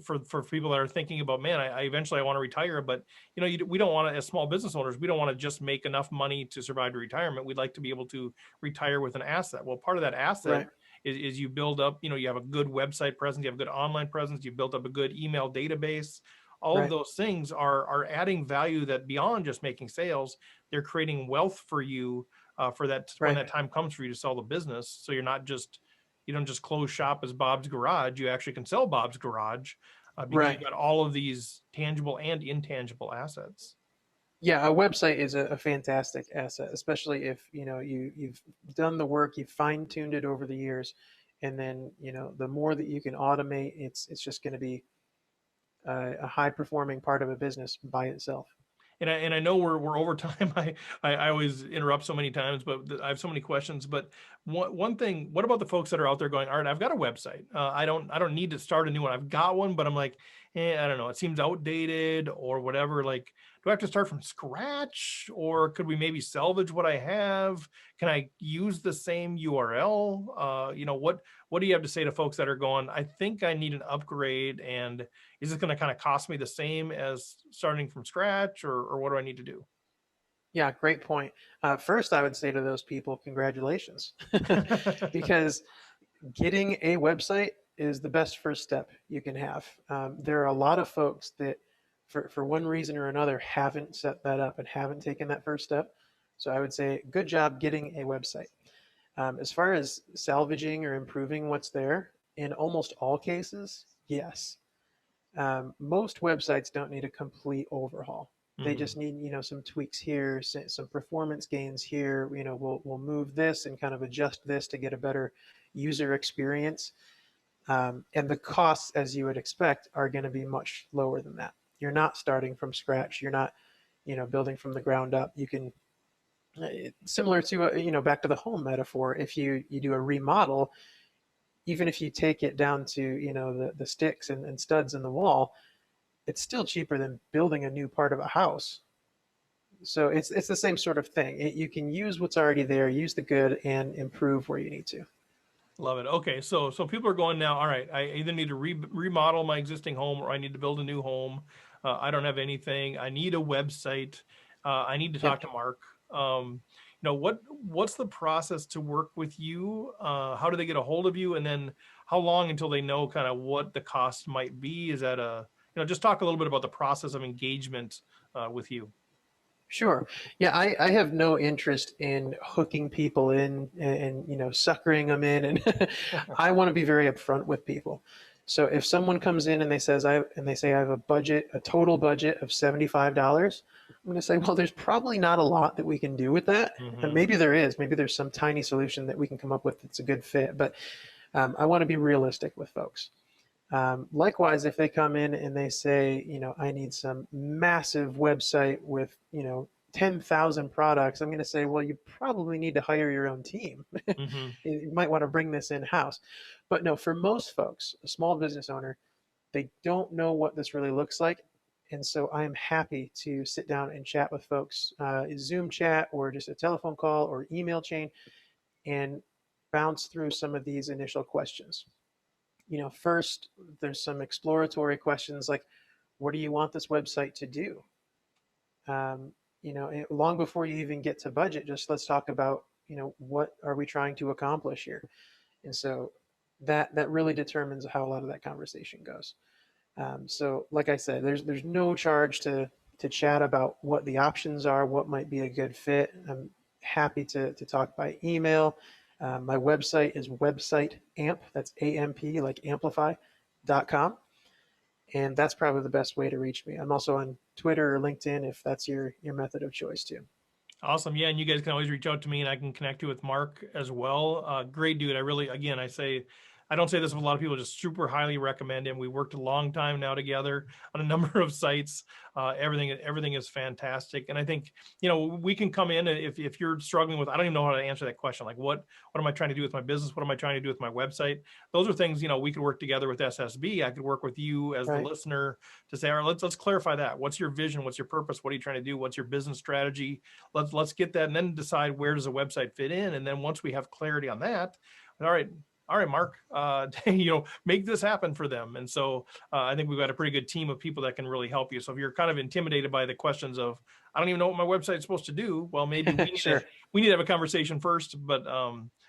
for people that are thinking about, man, I eventually I want to retire, but we don't want to, as small business owners, we don't want to just make enough money to survive to retirement. We'd like to be able to retire with an asset. Well, part of that asset right, is you build up, you have a good website presence, you have a good online presence, you built up a good email database. All of right, those things are adding value that beyond just making sales, they're creating wealth for you for that when right, that time comes for you to sell the business. So you don't just close shop as Bob's Garage. You actually can sell Bob's Garage because you've right. got all of these tangible and intangible assets. Yeah, a website is a fantastic asset, especially if you've done the work, you've fine-tuned it over the years, and then the more that you can automate, it's just going to be a high-performing part of a business by itself. And I know we're over time. I always interrupt so many times, but I have so many questions. But one thing, what about the folks that are out there going, all right, I've got a website. I don't need to start a new one. I've got one, but I'm like, I don't know, it seems outdated or whatever. Like, do I have to start from scratch, or could we maybe salvage what I have? Can I use the same URL? What do you have to say to folks that are going, I think I need an upgrade, and is it going to kind of cost me the same as starting from scratch, or what do I need to do? Yeah, great point. First, I would say to those people, congratulations, because getting a website is the best first step you can have. There are a lot of folks that, for one reason or another, haven't set that up and haven't taken that first step. So I would say, good job getting a website. As far as salvaging or improving what's there, in almost all cases, yes. Most websites don't need a complete overhaul. They Mhm. just need, some tweaks here, some performance gains here. We'll move this and kind of adjust this to get a better user experience. And the costs, as you would expect, are going to be much lower than that. You're not starting from scratch. You're not, building from the ground up. You can, similar to, back to the home metaphor. If you do a remodel, even if you take it down to, the sticks and studs in the wall, it's still cheaper than building a new part of a house. So it's the same sort of thing. You can use what's already there, use the good, and improve where you need to. Love it. Okay, so people are going now. All right, I either need to remodel my existing home, or I need to build a new home. I don't have anything. I need a website. I need to talk Yep. to Mark. What's the process to work with you? How do they get a hold of you? And then how long until they know kind of what the cost might be? Is that just talk a little bit about the process of engagement with you. Sure. Yeah, I have no interest in hooking people in and suckering them in, and I want to be very upfront with people. So if someone comes in and they say I have a budget, a total budget of $75, I'm going to say, well, there's probably not a lot that we can do with that. And Hmm. maybe there is. Maybe there's some tiny solution that we can come up with that's a good fit. But I want to be realistic with folks. Likewise, if they come in and they say, I need some massive website with, 10,000 products, I'm going to say, well, you probably need to hire your own team. Hmm. You might want to bring this in house. But no, for most folks, a small business owner, they don't know what this really looks like. And so I am happy to sit down and chat with folks, Zoom chat or just a telephone call or email chain, and bounce through some of these initial questions. First, there's some exploratory questions like, what do you want this website to do? Um, long before you even get to budget, just let's talk about, what are we trying to accomplish here? And so that really determines how a lot of that conversation goes. So, like I said, there's no charge to chat about what the options are, what might be a good fit. I'm happy to talk by email. My website is website amp. That's AMP, like amplify.com. And that's probably the best way to reach me. I'm also on Twitter or LinkedIn if that's your method of choice too. Awesome. Yeah. And you guys can always reach out to me, and I can connect you with Mark as well. Great dude. I really, again, I don't say this with a lot of people, just super highly recommend him. We worked a long time now together on a number of sites. Everything is fantastic. And I think, we can come in, and if you're struggling with, I don't even know how to answer that question. Like what am I trying to do with my business? What am I trying to do with my website? Those are things, we could work together with SSB. I could work with you as the Right. listener to say, all right, let's clarify that. What's your vision? What's your purpose? What are you trying to do? What's your business strategy? Let's get that, and then decide where does a website fit in. And then once we have clarity on that, all right, Mark, make this happen for them. And so I think we've got a pretty good team of people that can really help you. So if you're kind of intimidated by the questions of, I don't even know what my website is supposed to do, well, maybe Sure. we need to have a conversation first, but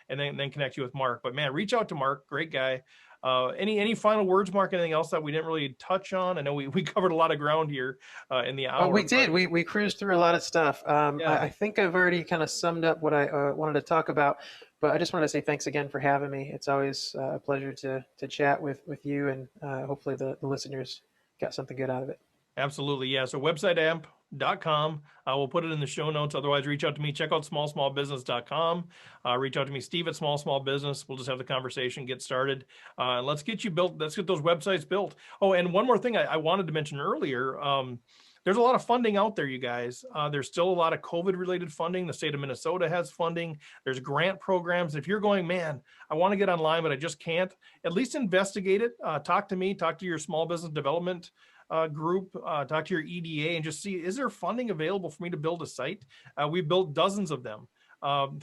and then connect you with Mark. But man, reach out to Mark, great guy. Any final words, Mark? Anything else that we didn't really touch on? I know we covered a lot of ground here in the Oh, we hour, but did. We cruised through a lot of stuff. yeah. I think I've already kind of summed up what I wanted to talk about, but I just wanted to say thanks again for having me. It's always a pleasure to chat with you, and hopefully the listeners got something good out of it. Absolutely. Yeah. So websiteamp.com. We'll put it in the show notes. Otherwise, reach out to me. Check out smallsmallbusiness.com. Reach out to me, Steve at Small Small Business. We'll just have the conversation, get started. Let's get you built. Let's get those websites built. Oh, and one more thing I wanted to mention earlier. there's a lot of funding out there, you guys. There's still a lot of COVID related funding. The state of Minnesota has funding. There's grant programs. If you're going, man, I want to get online, but I just can't, at least investigate it. Talk to me, talk to your small business development group, talk to your EDA, and just see, is there funding available for me to build a site? We've built dozens of them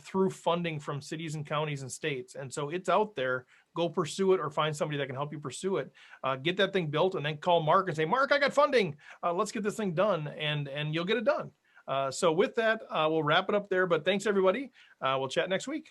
through funding from cities and counties and states. And so it's out there. Go pursue it, or find somebody that can help you pursue it. Get that thing built, and then call Mark and say, Mark, I got funding. Let's get this thing done, and you'll get it done. So with that, we'll wrap it up there. But thanks, everybody. We'll chat next week.